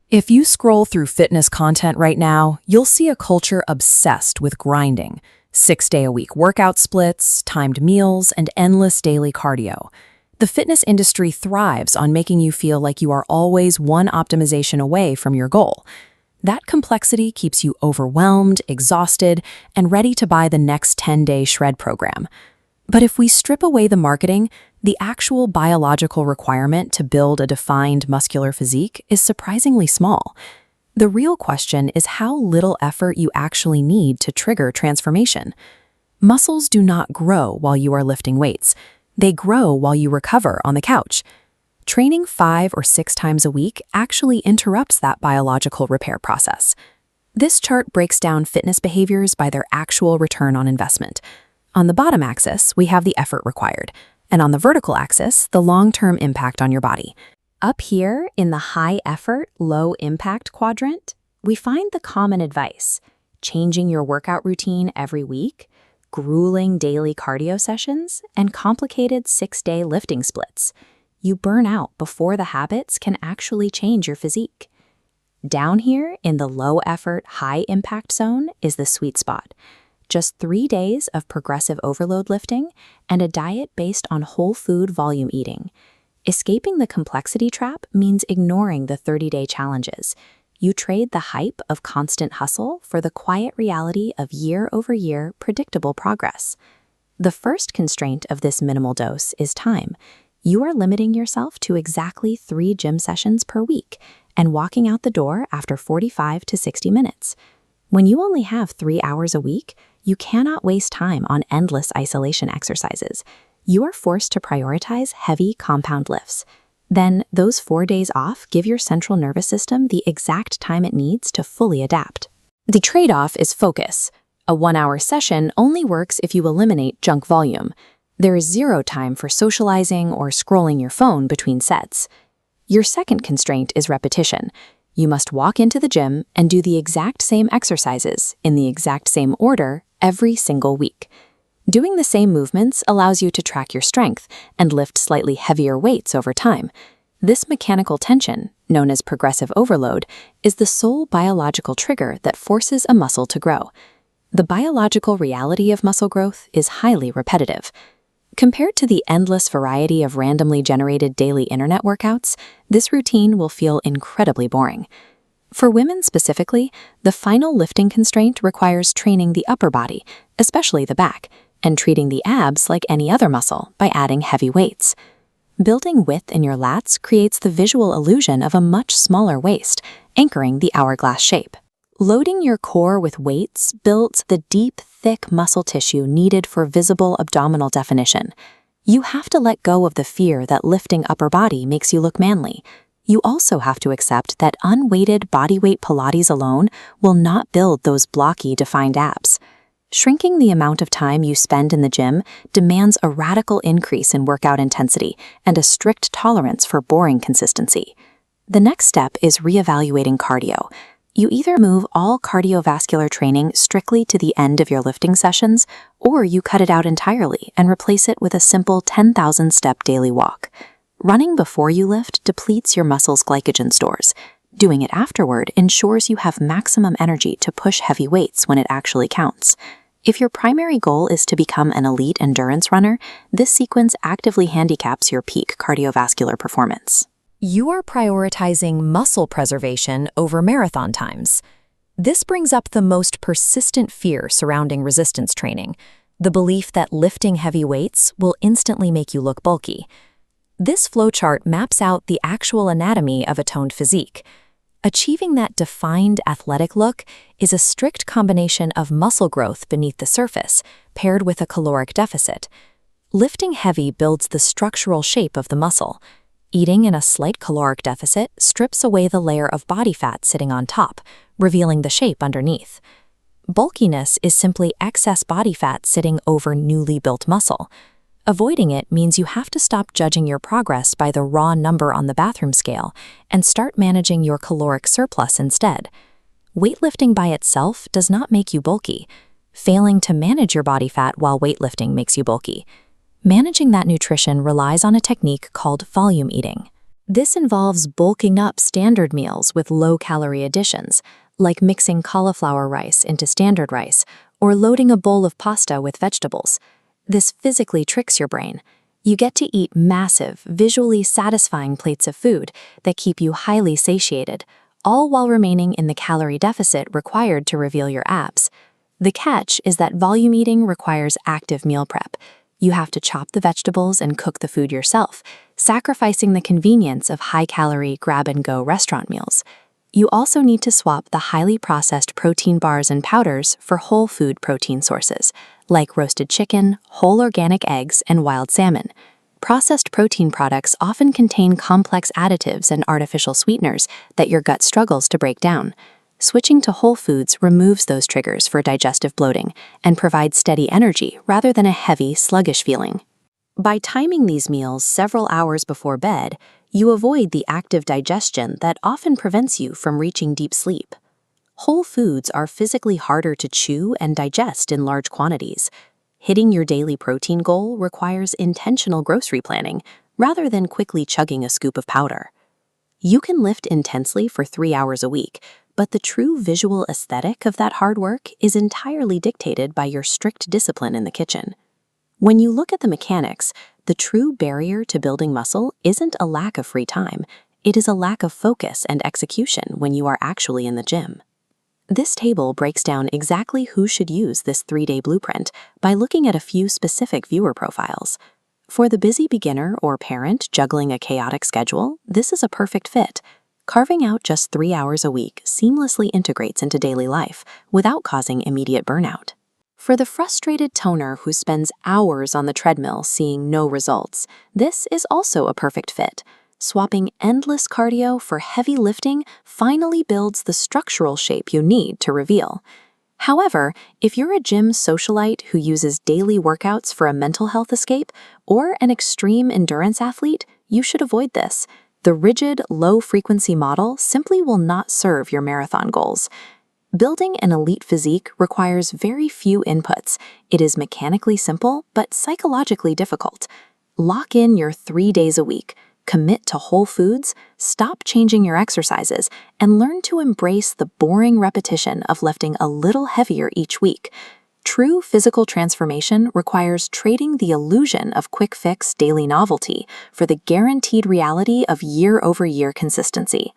If you scroll through fitness content right now, you'll see a culture obsessed with grinding. 6-day-a-week workout splits, timed meals, and endless daily cardio. The fitness industry thrives on making you feel like you are always one optimization away from your goal. That complexity keeps you overwhelmed, exhausted, and ready to buy the next 10-day shred program. But if we strip away the marketing, the actual biological requirement to build a defined muscular physique is surprisingly small. The real question is how little effort you actually need to trigger transformation. Muscles do not grow while you are lifting weights. They grow while you recover on the couch. Training 5 or 6 times a week actually interrupts that biological repair process. This chart breaks down fitness behaviors by their actual return on investment. On the bottom axis, we have the effort required, and on the vertical axis, the long-term impact on your body. Up here, in the high-effort, low-impact quadrant, we find the common advice: changing your workout routine every week, grueling daily cardio sessions, and complicated 6-day lifting splits. You burn out before the habits can actually change your physique. Down here, in the low-effort, high-impact zone, is the sweet spot. Just 3 days of progressive overload lifting and a diet based on whole food volume eating. Escaping the complexity trap means ignoring the 30-day challenges. You trade the hype of constant hustle for the quiet reality of year-over-year predictable progress. The first constraint of this minimal dose is time. You are limiting yourself to exactly 3 gym sessions per week and walking out the door after 45 to 60 minutes. When you only have 3 hours a week, you cannot waste time on endless isolation exercises. You are forced to prioritize heavy compound lifts. Then, those 4 days off give your central nervous system the exact time it needs to fully adapt. The trade-off is focus. A 1-hour session only works if you eliminate junk volume. There is 0 time for socializing or scrolling your phone between sets. Your second constraint is repetition. You must walk into the gym and do the exact same exercises in the exact same order every single week. Doing the same movements allows you to track your strength and lift slightly heavier weights over time. This mechanical tension, known as progressive overload, is the sole biological trigger that forces a muscle to grow. The biological reality of muscle growth is highly repetitive. Compared to the endless variety of randomly generated daily internet workouts, this routine will feel incredibly boring. For women specifically, the final lifting constraint requires training the upper body, especially the back, and treating the abs like any other muscle by adding heavy weights. Building width in your lats creates the visual illusion of a much smaller waist, anchoring the hourglass shape. Loading your core with weights builds the deep, thick muscle tissue needed for visible abdominal definition. You have to let go of the fear that lifting upper body makes you look manly. You also have to accept that unweighted bodyweight Pilates alone will not build those blocky, defined abs. Shrinking the amount of time you spend in the gym demands a radical increase in workout intensity and a strict tolerance for boring consistency. The next step is reevaluating cardio. You either move all cardiovascular training strictly to the end of your lifting sessions, or you cut it out entirely and replace it with a simple 10,000-step daily walk. Running before you lift depletes your muscles' glycogen stores. Doing it afterward ensures you have maximum energy to push heavy weights when it actually counts. If your primary goal is to become an elite endurance runner, this sequence actively handicaps your peak cardiovascular performance. You are prioritizing muscle preservation over marathon times. This brings up the most persistent fear surrounding resistance training, the belief that lifting heavy weights will instantly make you look bulky. This flowchart maps out the actual anatomy of a toned physique. Achieving that defined athletic look is a strict combination of muscle growth beneath the surface, paired with a caloric deficit. Lifting heavy builds the structural shape of the muscle. Eating in a slight caloric deficit strips away the layer of body fat sitting on top, revealing the shape underneath. Bulkiness is simply excess body fat sitting over newly built muscle. Avoiding it means you have to stop judging your progress by the raw number on the bathroom scale and start managing your caloric surplus instead. Weightlifting by itself does not make you bulky. Failing to manage your body fat while weightlifting makes you bulky. Managing that nutrition relies on a technique called volume eating. This involves bulking up standard meals with low-calorie additions, like mixing cauliflower rice into standard rice or loading a bowl of pasta with vegetables. This physically tricks your brain. You get to eat massive, visually satisfying plates of food that keep you highly satiated, all while remaining in the calorie deficit required to reveal your abs. The catch is that volume eating requires active meal prep. You have to chop the vegetables and cook the food yourself, sacrificing the convenience of high-calorie grab-and-go restaurant meals. You also need to swap the highly processed protein bars and powders for whole food protein sources, like roasted chicken, whole organic eggs, and wild salmon. Processed protein products often contain complex additives and artificial sweeteners that your gut struggles to break down. Switching to whole foods removes those triggers for digestive bloating and provides steady energy rather than a heavy, sluggish feeling. By timing these meals several hours before bed, you avoid the active digestion that often prevents you from reaching deep sleep. Whole foods are physically harder to chew and digest in large quantities. Hitting your daily protein goal requires intentional grocery planning rather than quickly chugging a scoop of powder. You can lift intensely for 3 hours a week, but the true visual aesthetic of that hard work is entirely dictated by your strict discipline in the kitchen. When you look at the mechanics, the true barrier to building muscle isn't a lack of free time, it is a lack of focus and execution when you are actually in the gym. This table breaks down exactly who should use this 3-day blueprint by looking at a few specific viewer profiles. For the busy beginner or parent juggling a chaotic schedule, this is a perfect fit. Carving out just 3 hours a week seamlessly integrates into daily life without causing immediate burnout. For the frustrated toner who spends hours on the treadmill seeing no results, this is also a perfect fit. Swapping endless cardio for heavy lifting finally builds the structural shape you need to reveal. However, if you're a gym socialite who uses daily workouts for a mental health escape or an extreme endurance athlete, you should avoid this. The rigid, low-frequency model simply will not serve your marathon goals. Building an elite physique requires very few inputs. It is mechanically simple, but psychologically difficult. Lock in your 3 days a week. Commit to whole foods, stop changing your exercises, and learn to embrace the boring repetition of lifting a little heavier each week. True physical transformation requires trading the illusion of quick-fix daily novelty for the guaranteed reality of year-over-year consistency.